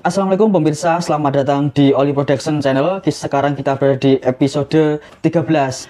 Assalamualaikum pemirsa, selamat datang di Oli Production Channel. Sekarang kita berada di episode 13.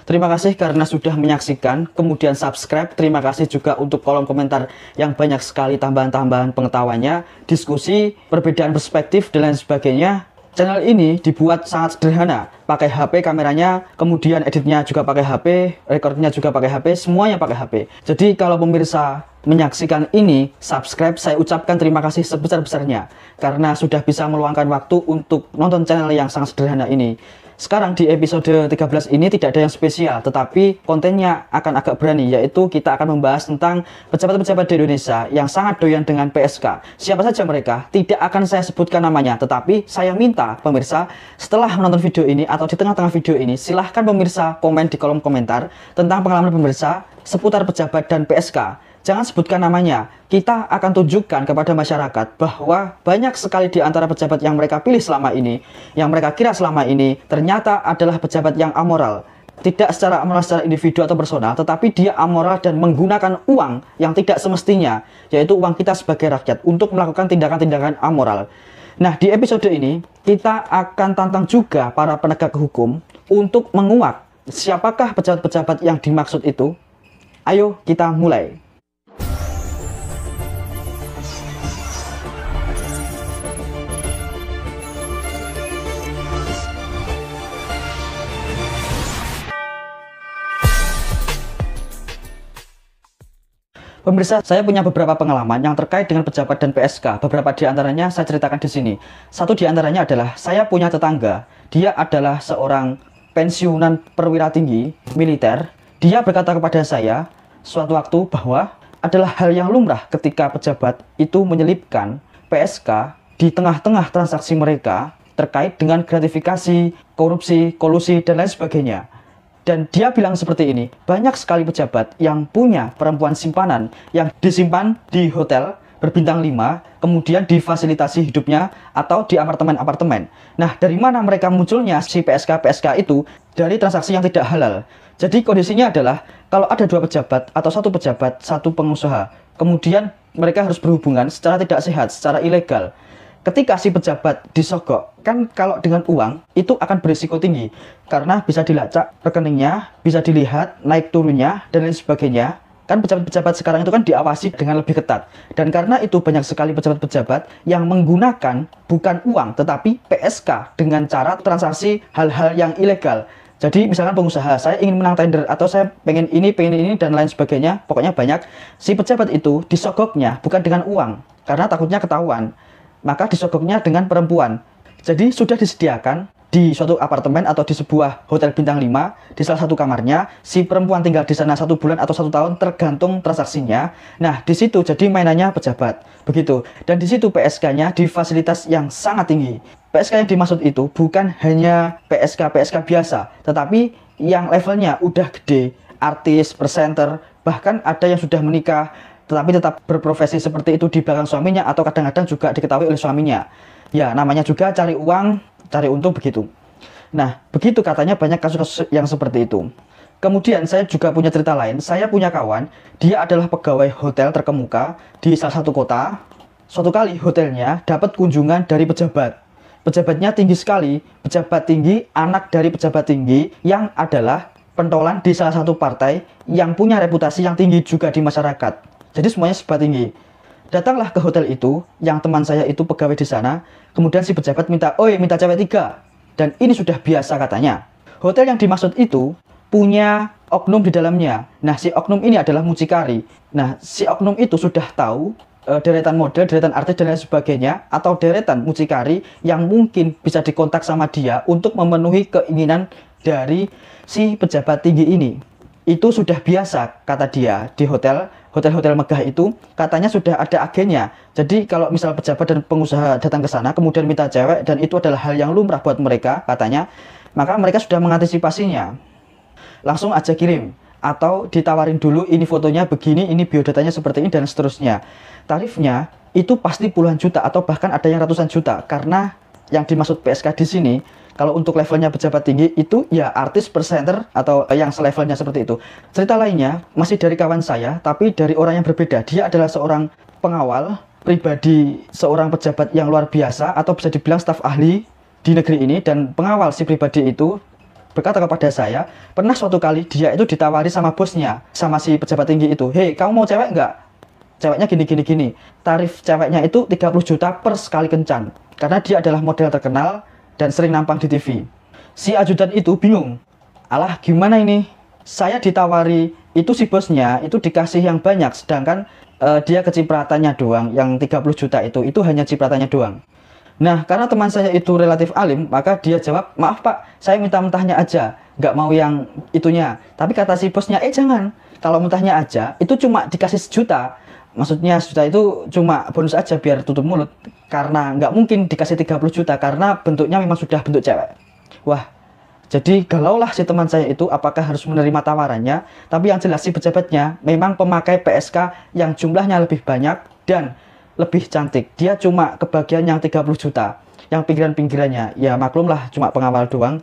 Terima kasih karena sudah menyaksikan, kemudian subscribe. Terima kasih juga untuk kolom komentar yang banyak sekali tambahan-tambahan pengetahuannya, diskusi, perbedaan perspektif, dan lain sebagainya. Channel ini dibuat sangat sederhana, pakai HP kameranya, kemudian editnya juga pakai HP, recordnya juga pakai HP, semuanya pakai HP. Jadi kalau pemirsa menyaksikan ini, subscribe, saya ucapkan terima kasih sebesar-besarnya karena sudah bisa meluangkan waktu untuk nonton channel yang sangat sederhana ini. Sekarang di episode 13 ini tidak ada yang spesial, tetapi kontennya akan agak berani, yaitu kita akan membahas tentang pejabat-pejabat di Indonesia yang sangat doyan dengan PSK. Siapa saja mereka, tidak akan saya sebutkan namanya, tetapi saya minta pemirsa, setelah menonton video ini atau di tengah-tengah video ini, silahkan pemirsa komen di kolom komentar tentang pengalaman pemirsa seputar pejabat dan PSK. Jangan sebutkan namanya, kita akan tunjukkan kepada masyarakat bahwa banyak sekali di antara pejabat yang mereka pilih selama ini, yang mereka kira selama ini, ternyata adalah pejabat yang amoral. Tidak secara amoral secara individu atau personal, tetapi dia amoral dan menggunakan uang yang tidak semestinya, yaitu uang kita sebagai rakyat, untuk melakukan tindakan-tindakan amoral. Nah, di episode ini, kita akan tantang juga para penegak hukum untuk menguak siapakah pejabat-pejabat yang dimaksud itu. Ayo kita mulai. Pemirsa, saya punya beberapa pengalaman yang terkait dengan pejabat dan PSK. Beberapa di antaranya saya ceritakan di sini. Satu di antaranya adalah saya punya tetangga. Dia adalah seorang pensiunan perwira tinggi militer. Dia berkata kepada saya suatu waktu bahwa adalah hal yang lumrah ketika pejabat itu menyelipkan PSK di tengah-tengah transaksi mereka terkait dengan gratifikasi, korupsi, kolusi, dan lain sebagainya. Dan dia bilang seperti ini, banyak sekali pejabat yang punya perempuan simpanan yang disimpan di hotel berbintang 5, kemudian difasilitasi hidupnya atau di apartemen-apartemen. Nah, dari mana mereka munculnya si PSK-PSK itu? Dari transaksi yang tidak halal. Jadi kondisinya adalah, kalau ada dua pejabat atau satu pejabat, satu pengusaha, kemudian mereka harus berhubungan secara tidak sehat, secara ilegal. Ketika si pejabat disogok, kan kalau dengan uang itu akan berisiko tinggi karena bisa dilacak rekeningnya, bisa dilihat naik turunnya dan lain sebagainya. Kan pejabat-pejabat sekarang itu kan diawasi dengan lebih ketat. Dan karena itu banyak sekali pejabat-pejabat yang menggunakan bukan uang tetapi PSK dengan cara transaksi hal-hal yang ilegal. Jadi misalkan pengusaha, saya ingin menang tender atau saya pengen ini dan lain sebagainya, pokoknya banyak. Si pejabat itu disogoknya bukan dengan uang karena takutnya ketahuan. Maka disogoknya dengan perempuan. Jadi sudah disediakan di suatu apartemen atau di sebuah hotel bintang 5, di salah satu kamarnya, si perempuan tinggal di sana 1 bulan atau 1 tahun tergantung transaksinya. Nah, di situ jadi mainannya pejabat. Begitu. Dan di situ PSK-nya di fasilitas yang sangat tinggi. PSK yang dimaksud itu bukan hanya PSK biasa, tetapi yang levelnya udah gede, artis, presenter, bahkan ada yang sudah menikah tetapi tetap berprofesi seperti itu di belakang suaminya atau kadang-kadang juga diketahui oleh suaminya. Ya, namanya juga cari uang, cari untung begitu. Nah, begitu katanya banyak kasus-kasus yang seperti itu. Kemudian saya juga punya cerita lain. Saya punya kawan, dia adalah pegawai hotel terkemuka di salah satu kota. Suatu kali hotelnya dapat kunjungan dari pejabat. Pejabatnya tinggi sekali, pejabat tinggi, anak dari pejabat tinggi yang adalah pentolan di salah satu partai yang punya reputasi yang tinggi juga di masyarakat. Jadi semuanya serba tinggi. Datanglah ke hotel itu, yang teman saya itu pegawai di sana, kemudian si pejabat minta cewek 3. Dan ini sudah biasa katanya. Hotel yang dimaksud itu punya oknum di dalamnya. Nah, si oknum ini adalah mucikari. Nah, si oknum itu sudah tahu deretan model, deretan artis, dan lain sebagainya, atau deretan mucikari yang mungkin bisa dikontak sama dia untuk memenuhi keinginan dari si pejabat tinggi ini. Itu sudah biasa, kata dia, di hotel-hotel megah itu, katanya sudah ada agennya. Jadi kalau misal pejabat dan pengusaha datang ke sana, kemudian minta cewek, dan itu adalah hal yang lumrah buat mereka, katanya, maka mereka sudah mengantisipasinya. Langsung aja kirim. Atau ditawarin dulu, ini fotonya begini, ini biodatanya seperti ini, dan seterusnya. Tarifnya itu pasti puluhan juta, atau bahkan ada yang ratusan juta, karena yang dimaksud PSK di sini, kalau untuk levelnya pejabat tinggi itu ya artis, presenter atau yang selevelnya seperti itu. Cerita lainnya masih dari kawan saya, tapi dari orang yang berbeda. Dia adalah seorang pengawal pribadi seorang pejabat yang luar biasa atau bisa dibilang staf ahli di negeri ini, dan pengawal si pribadi itu berkata kepada saya, pernah suatu kali dia itu ditawari sama bosnya, sama si pejabat tinggi itu, "Hei, kamu mau cewek nggak? Ceweknya gini. Tarif ceweknya itu 30 juta per sekali kencan." Karena dia adalah model terkenal dan sering nampang di TV. Si ajudan itu bingung. Alah, gimana ini? Saya ditawari, itu si bosnya itu dikasih yang banyak, sedangkan dia kecipratannya doang, yang 30 juta itu hanya cipratannya doang. Nah, karena teman saya itu relatif alim, maka dia jawab, "Maaf Pak, saya minta mentahnya aja, nggak mau yang itunya." Tapi kata si bosnya, "Jangan, kalau mentahnya aja, itu cuma dikasih 1 juta. Maksudnya 1 juta itu cuma bonus aja biar tutup mulut. Karena nggak mungkin dikasih 30 juta, karena bentuknya memang sudah bentuk cewek." Wah, jadi galaulah si teman saya itu apakah harus menerima tawarannya. Tapi yang jelas si pejabatnya memang pemakai PSK yang jumlahnya lebih banyak dan lebih cantik. Dia cuma kebagian yang 30 juta. Yang pinggiran-pinggirannya, ya maklumlah, cuma pengawal doang.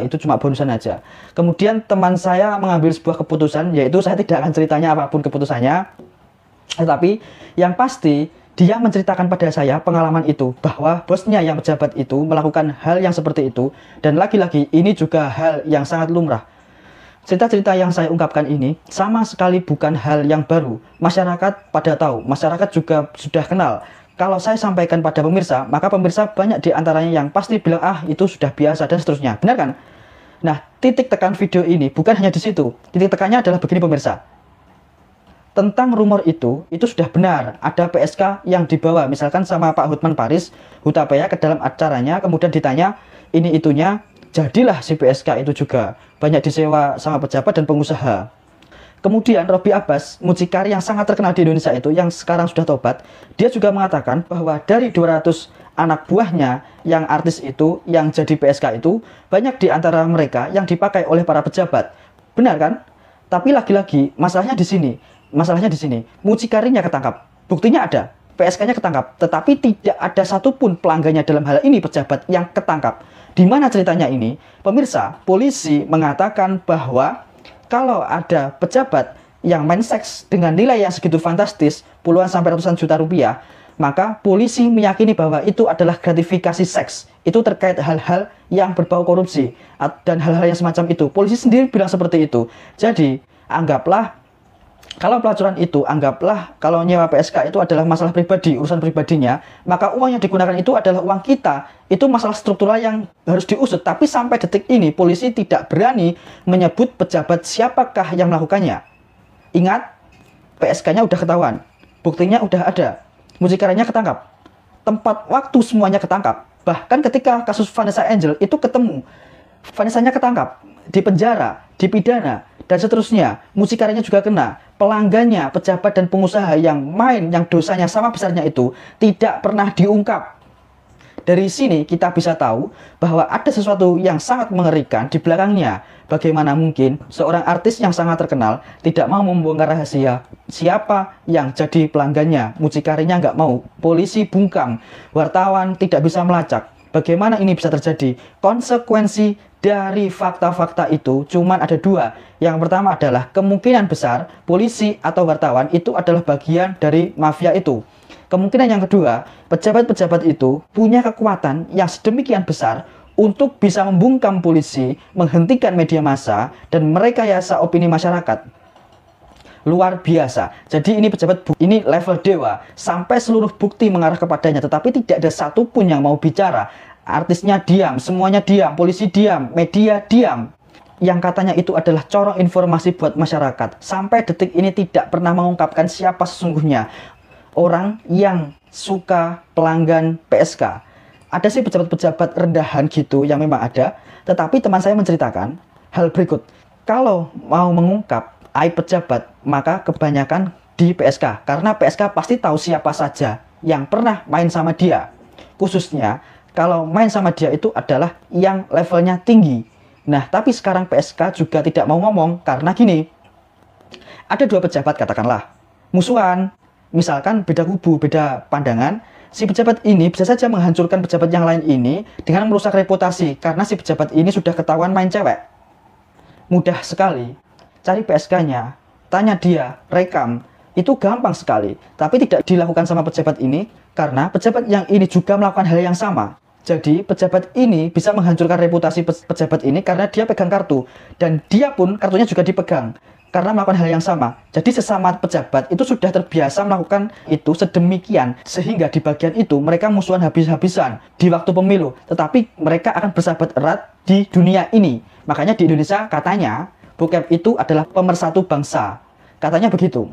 Itu cuma bonusan aja. Kemudian teman saya mengambil sebuah keputusan, yaitu saya tidak akan ceritanya apapun keputusannya. Tetapi yang pasti, dia menceritakan pada saya pengalaman itu, bahwa bosnya yang pejabat itu melakukan hal yang seperti itu. Dan lagi-lagi ini juga hal yang sangat lumrah. Cerita-cerita yang saya ungkapkan ini sama sekali bukan hal yang baru. Masyarakat pada tahu, masyarakat juga sudah kenal. Kalau saya sampaikan pada pemirsa, maka pemirsa banyak di antaranya yang pasti bilang, "Ah, itu sudah biasa," dan seterusnya. Benar kan? Nah, titik tekan video ini bukan hanya di situ. Titik tekannya adalah begini pemirsa. Tentang rumor itu sudah benar. Ada PSK yang dibawa, misalkan sama Pak Hotman Paris Hutapea ke dalam acaranya, kemudian ditanya ini itunya, jadilah si PSK itu juga banyak disewa sama pejabat dan pengusaha. Kemudian Robby Abbas, mucikari yang sangat terkenal di Indonesia itu, yang sekarang sudah tobat, dia juga mengatakan bahwa dari 200 anak buahnya yang artis itu, yang jadi PSK itu, banyak di antara mereka yang dipakai oleh para pejabat. Benar kan? Tapi lagi-lagi masalahnya di sini. Mucikarinya ketangkap. Buktinya ada. PSK-nya ketangkap. Tetapi tidak ada satupun pelanggannya dalam hal ini pejabat yang ketangkap. Di mana ceritanya ini? Pemirsa, polisi mengatakan bahwa kalau ada pejabat yang main seks dengan nilai yang segitu fantastis, puluhan sampai ratusan juta rupiah, maka polisi meyakini bahwa itu adalah gratifikasi seks. Itu terkait hal-hal yang berbau korupsi dan hal-hal yang semacam itu. Polisi sendiri bilang seperti itu. Jadi, anggaplah kalau pelacuran itu, anggaplah kalau nyewa PSK itu adalah masalah pribadi, urusan pribadinya, maka uang yang digunakan itu adalah uang kita. Itu masalah struktural yang harus diusut. Tapi sampai detik ini, polisi tidak berani menyebut pejabat siapakah yang melakukannya. Ingat, PSK-nya udah ketahuan, buktinya udah ada, mucikarinya ketangkap, tempat waktu semuanya ketangkap. Bahkan ketika kasus Vanessa Angel itu ketemu, Vanessa-nya ketangkap, dipenjara, dipidana, dan seterusnya. Mucikarinya juga kena. Pelanggannya, pejabat dan pengusaha yang main, yang dosanya sama besarnya itu tidak pernah diungkap. Dari sini kita bisa tahu bahwa ada sesuatu yang sangat mengerikan di belakangnya. Bagaimana mungkin seorang artis yang sangat terkenal tidak mau membongkar rahasia siapa yang jadi pelanggannya. Mucikarinya nggak mau, polisi bungkam, wartawan tidak bisa melacak. Bagaimana ini bisa terjadi? Konsekuensi dari fakta-fakta itu cuma ada dua. Yang pertama adalah kemungkinan besar polisi atau wartawan itu adalah bagian dari mafia itu. Kemungkinan yang kedua, pejabat-pejabat itu punya kekuatan yang sedemikian besar untuk bisa membungkam polisi, menghentikan media massa, dan merekayasa opini masyarakat. Luar biasa. Jadi ini pejabat, ini level dewa, sampai seluruh bukti mengarah kepadanya, tetapi tidak ada satupun yang mau bicara. Artisnya diam, semuanya diam, polisi diam, media diam. Yang katanya itu adalah corong informasi buat masyarakat. Sampai detik ini tidak pernah mengungkapkan siapa sesungguhnya orang yang suka pelanggan PSK. Ada sih pejabat-pejabat rendahan gitu yang memang ada, tetapi teman saya menceritakan hal berikut. Kalau mau mengungkap aib pejabat, maka kebanyakan di PSK, karena PSK pasti tahu siapa saja yang pernah main sama dia. Khususnya kalau main sama dia itu adalah yang levelnya tinggi. Nah, tapi sekarang PSK juga tidak mau ngomong karena gini. Ada dua pejabat katakanlah musuhan, misalkan beda kubu, beda pandangan. Si pejabat ini bisa saja menghancurkan pejabat yang lain ini dengan merusak reputasi karena si pejabat ini sudah ketahuan main cewek. Mudah sekali. Cari PSK-nya, tanya dia, rekam. itu gampang sekali. Tapi tidak dilakukan sama pejabat ini, karena pejabat yang ini juga melakukan hal yang sama. Jadi pejabat ini bisa menghancurkan reputasi pejabat ini karena dia pegang kartu. Dan dia pun kartunya juga dipegang karena melakukan hal yang sama. Jadi sesama pejabat itu sudah terbiasa melakukan itu sedemikian, sehingga di bagian itu mereka musuhan habis-habisan di waktu pemilu. Tetapi mereka akan bersahabat erat di dunia ini. Makanya di Indonesia katanya bokep itu adalah pemersatu bangsa. Katanya begitu.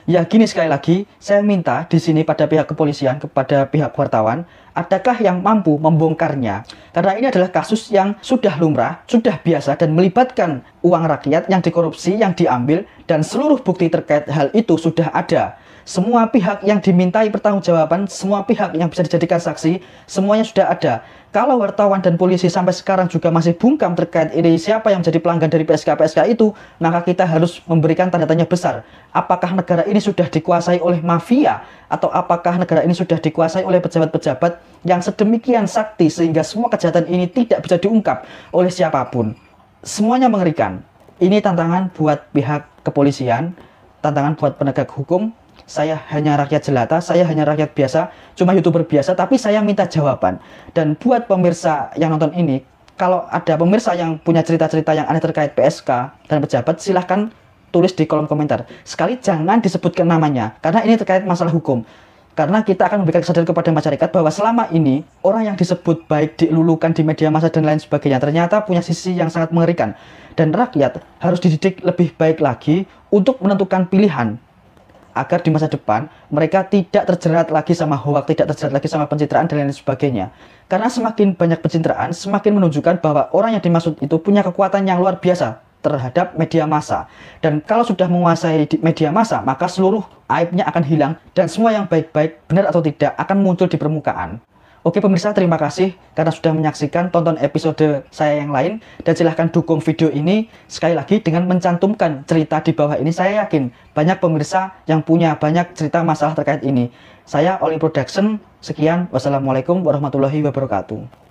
Ya gini, sekali lagi, saya minta di sini pada pihak kepolisian, kepada pihak wartawan, adakah yang mampu membongkarnya? Karena ini adalah kasus yang sudah lumrah, sudah biasa, dan melibatkan uang rakyat yang dikorupsi, yang diambil, dan seluruh bukti terkait hal itu sudah ada. Semua pihak yang dimintai pertanggungjawaban, semua pihak yang bisa dijadikan saksi, semuanya sudah ada. Kalau wartawan dan polisi sampai sekarang juga masih bungkam terkait ini siapa yang menjadi pelanggan dari PSK itu, maka kita harus memberikan tanda tanya besar. Apakah negara ini sudah dikuasai oleh mafia? Atau apakah negara ini sudah dikuasai oleh pejabat-pejabat yang sedemikian sakti sehingga semua kejahatan ini tidak bisa diungkap oleh siapapun? Semuanya mengerikan. Ini tantangan buat pihak kepolisian, tantangan buat penegak hukum. Saya hanya rakyat jelata, saya hanya rakyat biasa, cuma YouTuber biasa, tapi saya minta jawaban. Dan buat pemirsa yang nonton ini, kalau ada pemirsa yang punya cerita-cerita yang aneh terkait PSK dan pejabat, silahkan tulis di kolom komentar. Sekali jangan disebutkan namanya, karena ini terkait masalah hukum. Karena kita akan memberikan kesadaran kepada masyarakat bahwa selama ini, orang yang disebut baik dilulukan di media massa dan lain sebagainya, ternyata punya sisi yang sangat mengerikan. Dan rakyat harus dididik lebih baik lagi untuk menentukan pilihan, agar di masa depan mereka tidak terjerat lagi sama hoax, tidak terjerat lagi sama pencitraan dan lain sebagainya. Karena semakin banyak pencitraan, semakin menunjukkan bahwa orang yang dimaksud itu punya kekuatan yang luar biasa terhadap media massa. Dan kalau sudah menguasai media massa, maka seluruh aibnya akan hilang dan semua yang baik-baik, benar atau tidak, akan muncul di permukaan. Oke pemirsa, terima kasih karena sudah menyaksikan, tonton episode saya yang lain, dan silahkan dukung video ini sekali lagi dengan mencantumkan cerita di bawah ini. Saya yakin banyak pemirsa yang punya banyak cerita masalah terkait ini. Saya Oli Production, sekian, wassalamualaikum warahmatullahi wabarakatuh.